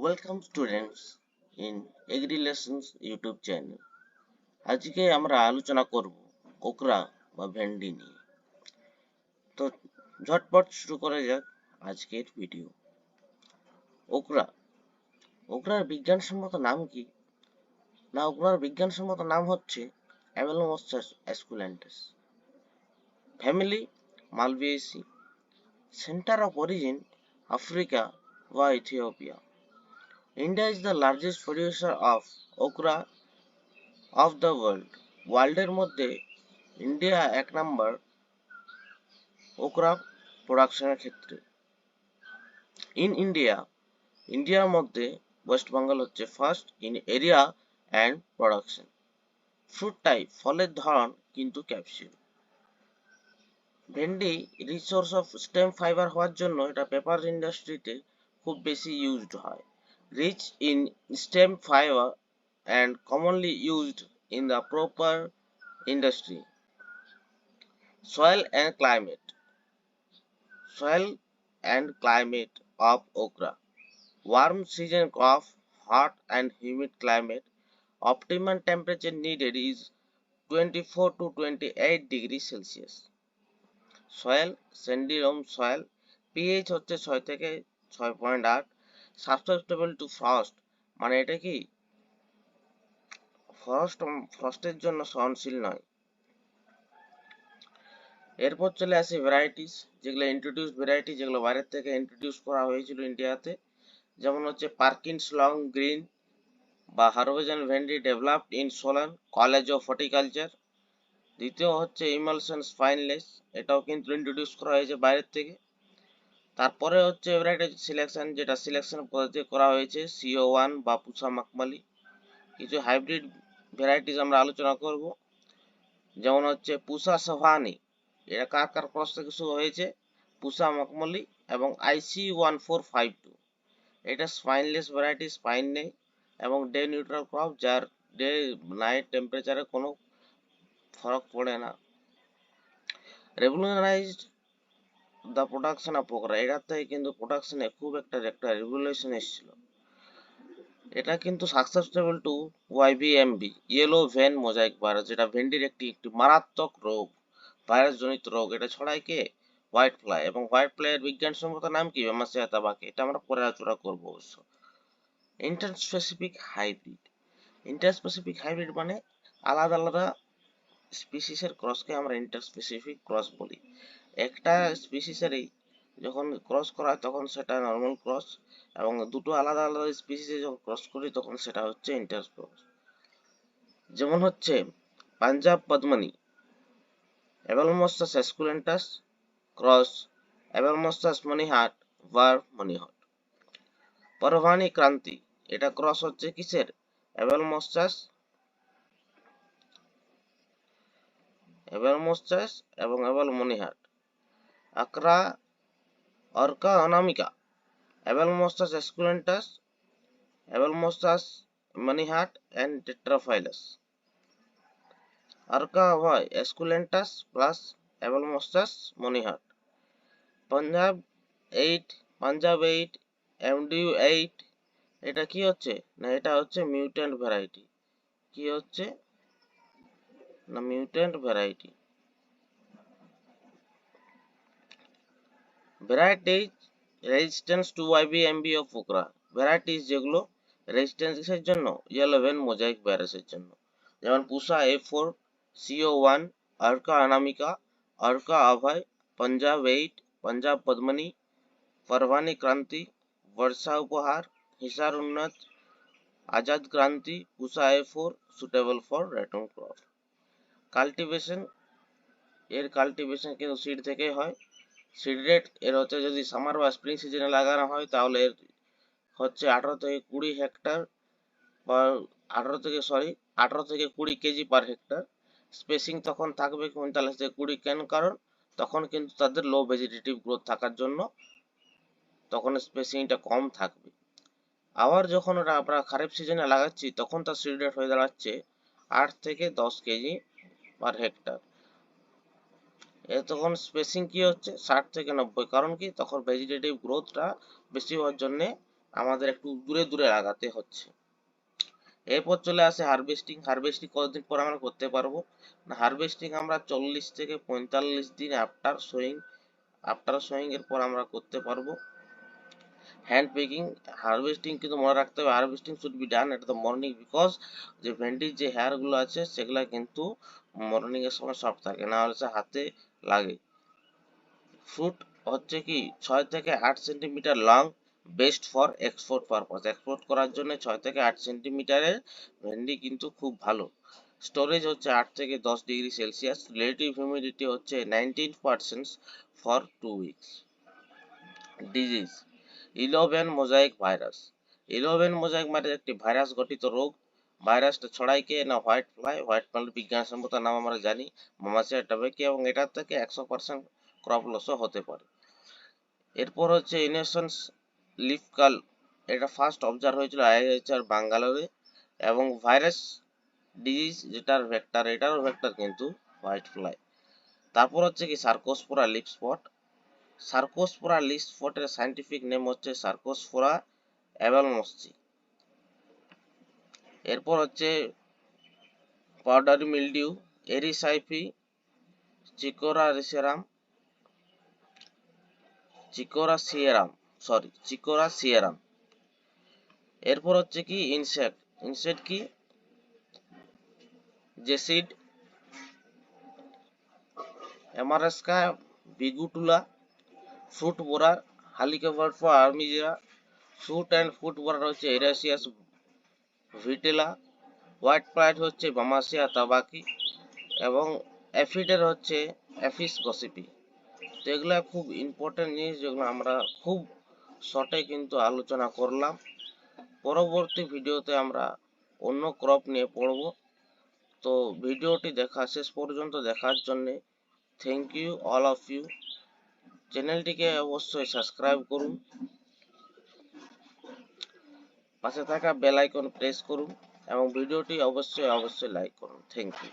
Welcome students in agri lessons YouTube channel. আজকে আমরা আলোচনা করব ওকরা বা ভেন্ডি নিয়ে। তো ঝটপট শুরু করা যাক আজকের ভিডিও। ওকরা ওকরার বিজ্ঞানসম্মত নাম কি? না, ওকরার বিজ্ঞানসম্মত নাম হচ্ছে Abelmoschus esculentus, family Malvaceae, centre of origin Africa বা Ethiopia. India is the largest producer of okra of the world. ওয়ার্ল্ডের মধ্যে ইন্ডিয়া এক নাম্বার ওকরা প্রোডাকশনের ক্ষেত্রে। ইন্ডিয়ার মধ্যে ওয়েস্ট বেঙ্গল হচ্ছে first in area and production. Fruit type ফলের ধরন কিন্তু capsule. Bhendi rich source of stem fibre হওয়ার জন্য এটা পেপার ইন্ডাস্ট্রিতে খুব বেশি ইউজড হয়। Rich in stem fibre and commonly used in the proper industry. Soil and climate. Soil and climate of okra. Warm season crop, hot and humid climate. Optimum temperature needed is 24 to 28 degrees Celsius. Soil, sandy loam soil. pH হচ্ছে 6 থেকে 6.8. Susceptible to frost. মানে এটা কি ফ্রস্টের জন্য সহনশীল নয়। এরপর চলে আসে ভ্যারাইটিস, যেগুলো ইন্ট্রোডিউস ভ্যারাইটি, যেগুলো বাইরের থেকে ইন্ট্রোডিউস করা হয়েছিল ইন্ডিয়াতে। যেমন হচ্ছে পার্কিন্স লং গ্রিন বা হারভেজান ভেন্ডি developed in Solan college of horticulture. দ্বিতীয় হচ্ছে ইমালশন স্পাইনলেস, এটাও কিন্তু ইন্ট্রোডিউস করা হয়েছে বাইরের থেকে। তারপরে হচ্ছে ভ্যারাইটি সিলেকশন, যেটা সিলেকশন পদ্ধতি করা হয়েছে CO1 বা পুসা মাকমালি। কিছু হাইব্রিড ভ্যারাইটিস আমরা আলোচনা করব, যেমন হচ্ছে পুসা সোহানি, এটা কার কার ক্রস থেকে শুরু হয়েছে? পুসা মকমলি এবং IC1452। এটা স্পাইনলেস ভ্যারাইটি, স্পাইন নেই এবং ডে নিউট্রাল ক্রপ, যার ডে নাইট টেম্পারেচারে কোনো ফরক পড়ে না। রেভলিউশনাইজড দ্য প্রোডাকশন অফ ওকরা, এটার থেকে কিন্তু প্রোডাকশনে খুব একটা রেভলিউশন এসেছিল। এটা কিন্তু successful to YVMB yellow vein mosaic virus, যেটা ভেন্ডির একটি মারাত্মক রোগ, ভাইরাস জনিত রোগ। এটা ছড়ায় কে? White fly. এবং হোয়াইট ফ্লাই এর বিজ্ঞানসম্মত নাম কি? ব্যামাসিয়া তাবাকি। এটা আমরা পরে আলোচনা করবো অবশ্য। ইন্টারস্পেসিফিক হাইব্রিড। ইন্টারস্পেসিফিক হাইব্রিড মানে আলাদা আলাদা স্পিসিসের ক্রসকে আমরা ইন্টারস্পেসিফিক ক্রস বলি। একটা স্পিসিসেরই যখন ক্রস করা হয় তখন সেটা নর্মাল ক্রস, এবং দুটো আলাদা আলাদা স্পিসিসে যখন ক্রস করি তখন সেটা হচ্ছে ইন্টার ক্রস। যেমন হচ্ছে পাঞ্জাব পদ্মনি, অ্যাবেলমস্টাস এসকুলেন্টাস ক্রস অ্যাবেলমস্টাস মনিহাট ভার মনিহট। পরভানি ক্রান্তি, এটা ক্রস হচ্ছে কিসের? অ্যাবেলমস্টাস এবং অ্যাবেল manihot. Okra Arka Anamika, Abelmoschus esculentus, Abelmoschus manihot and tetraphyllus. Arka হয় এসকুলেন্টাস প্লাস অ্যাবেলমস্টাস মনিহাট। পাঞ্জাব 8 MDU8, এটা কি হচ্ছে? না, এটা হচ্ছে মিউট্যান্ট ভ্যারাইটি। কি হচ্ছে? না, mutant variety. Varieties resistance to YVMB of okra, varieties যেগুলো রেজিস্ট্যান্সের জন্য ইয়েলো ভেন মোজাইক ভাইরাসের জন্য, যেমন পুসা A4, CO1, আরকা অনামিকা, আরকা অভয়, পাঞ্জাব 8, পাঞ্জাব পদ্মনি, परवानी क्रांति, वर्षा उपहार, Hisar Unnat, Azad Kranti, Pusa A4 suitable for ratoon crop. Cultivation, এর কাল্টিভেশন কিন্তু সিড থেকে হয়। সিড রেট এর হচ্ছে যদি সামার বা স্প্রিং সিজনে লাগানো হয় তাহলে এর হচ্ছে 18 থেকে 20 হেক্টর বা 18 থেকে 20 কেজি পার হেক্টর। স্পেসিং তখন থাকবে 45 থেকে 20, কেন? কারণ তখন কিন্তু তাদের লো ভেজিটেটিভ গ্রোথ থাকার জন্য তখন স্পেসিংটা কম থাকবে। আবার যখন ওটা আমরা খারিফ সিজনে লাগাচ্ছি তখন তার সিড রেট হয়ে দাঁড়াচ্ছে 8 থেকে 10 কেজি পার হেক্টর। তখন স্পেসিং কি হচ্ছে 60 থেকে 90, কারণ কি? তখন ভেজিটেটিভ গ্রোথটা বেশি হওয়ার জন্য আমাদের একটু দূরে দূরে লাগাতে হচ্ছে। এরপর চলে আসে হারভেস্টিং। হারভেস্টিং কতদিন পর আমরা করতে পারবো না, হারভেস্টিং আমরা 40 থেকে 45 দিন আফটার সোয়িং এর পর আমরা করতে পারবো। হ্যান্ড পিকিং, হারভেস্টিং কিন্তু মনে রাখতে হবে harvesting should be done at the morning, because যে ভেন্ডির যে হেয়ার গুলো আছে সেগুলা কিন্তু মর্নিং এর সময় সফট থাকে, না হলে সে হাতে লাগে। ফ্রুট হচ্ছে কি 6 থেকে 8 centimetre long, best for export purpose. Export করার জন্য 6 থেকে 8 সেন্টিমিটারের ভেন্ডি কিন্তু খুব ভালো। স্টোরেজ হচ্ছে 8 থেকে 10 ডিগ্রি সেলসিয়াস। রিলেটিভ হিউমিডিটি হচ্ছে 19% for 2 weeks. Disease, yellow vein mosaic virus. Yellow vein mosaic মানে একটি ভাইরাস গঠিত রোগ। ভাইরাসটা ছড়ায় কে না হোয়াইট ফ্লাই। হোয়াইট ফ্লাই বিজ্ঞানসম্মত নাম আমরা জানি মামাসিয়া টাবেকি, এবং এটার থেকে 100% ক্রপ লসও হতে পারে। এরপর হচ্ছে ইনেশনস লিফ কার্ল, এটা ফার্স্ট অবজার্ভ হয়েছিল আইএইচআর বাঙ্গালোরে, এবং ভাইরাস ডিজিজ যেটার ভেক্টর, এটারও ভেক্টর কিন্তু হোয়াইট ফ্লাই। তারপর হচ্ছে কি Cercospora leaf spot. Cercospora leaf স্পটের সাইন্টিফিক নেম হচ্ছে সার্কোস্পোরা অ্যাবালমস্কি। এরপর হচ্ছে পাউডারি মিলডিউ, এরিসাইফি চিকোরাসিয়ারাম, চিকোরাসিয়ারাম। এরপর হচ্ছে কি ইনসেক্ট। ইনসেক্ট কি jassid, Amrasca biguttula, fruit borer Helicoverpa armigera. Fruit and food borer হচ্ছে এরাসিয়াস ভিটেলা। হোয়াইট প্লাইট হচ্ছে বামাসিয়া তাবাকি, এবং অ্যাফিডের হচ্ছে অ্যাফিস গসিপি। তো এগুলা খুব ইম্পর্টেন্ট জিনিস যেগুলো আমরা খুব শর্টে কিন্তু আলোচনা করলাম। পরবর্তী ভিডিওতে আমরা অন্য ক্রপ নিয়ে পড়ব। তো ভিডিওটি শেষ পর্যন্ত দেখার জন্যে thank you all of you. চ্যানেলটিকে অবশ্যই সাবস্ক্রাইব করুন, পাশে থাকা বেল আইকন প্রেস করুন, এবং ভিডিওটি অবশ্যই লাইক করুন। Thank you.